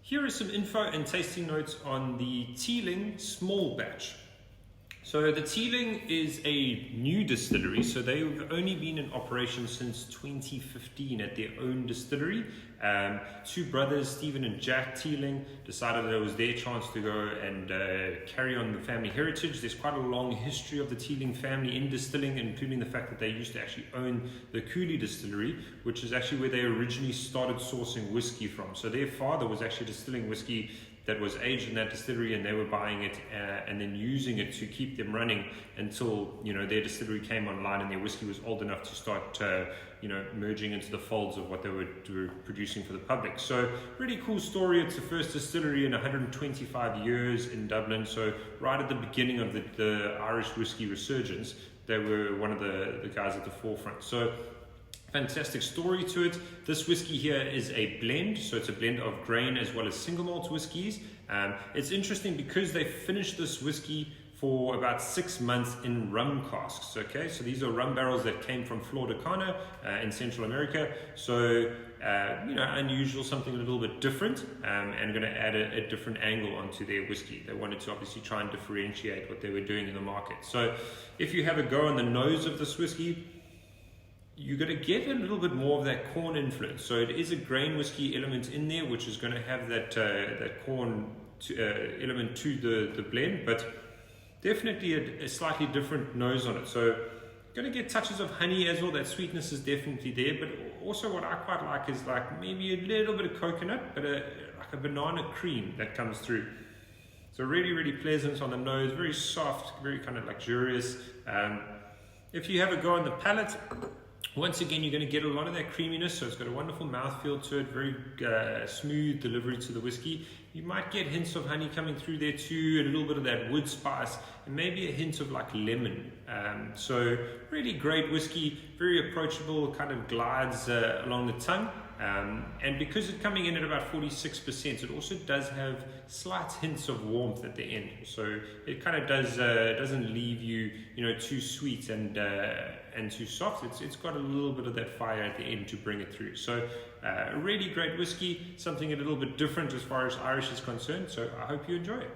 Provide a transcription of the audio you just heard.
Here is some info and tasting notes on the Teeling Small Batch. So the Teeling is a new distillery, so they've only been in operation since 2015 at their own distillery. Two brothers, Stephen and Jack Teeling, decided that it was their chance to go and carry on the family heritage. There's quite a long history of the Teeling family in distilling, including the fact that they used to actually own the Cooley distillery, which is actually where they originally started sourcing whiskey from. So their father was actually distilling whiskey that was aged in that distillery, and they were buying it and then using it to keep them running until their distillery came online and their whiskey was old enough to start merging into the folds of what they were producing for the public. So really cool story. It's the first distillery in 125 years in Dublin. So right at the beginning of the Irish whiskey resurgence, they were one of the guys at the forefront. So fantastic story to it. This whiskey here is a blend, so it's a blend of grain as well as single malt whiskies. It's interesting because they finished this whiskey for about 6 months in rum casks. Okay, so these are rum barrels that came from Flor de Cana in Central America. So unusual, something a little bit different, and going to add a different angle onto their whiskey. They wanted to obviously try and differentiate what they were doing in the market. So if you have a go on the nose of this whiskey, you're going to get a little bit more of that corn influence. So it is a grain whiskey element in there, which is going to have that corn element to the blend, but definitely a slightly different nose on it. So going to get touches of honey as well. That sweetness is definitely there, but also what I quite like is like maybe a little bit of coconut, but like a banana cream that comes through. So really, really pleasant on the nose, very soft, very kind of luxurious. If you have a go on the palate, once again, you're going to get a lot of that creaminess, so it's got a wonderful mouthfeel to it, very smooth delivery to the whiskey. You might get hints of honey coming through there too, a little bit of that wood spice, and maybe a hint of like lemon. So really great whiskey, very approachable, kind of glides along the tongue. And because it's coming in at about 46%, it also does have slight hints of warmth at the end. So it kind of doesn't leave you, too sweet and too soft. It's got a little bit of that fire at the end to bring it through. So a really great whiskey, something a little bit different as far as Irish is concerned. So I hope you enjoy it.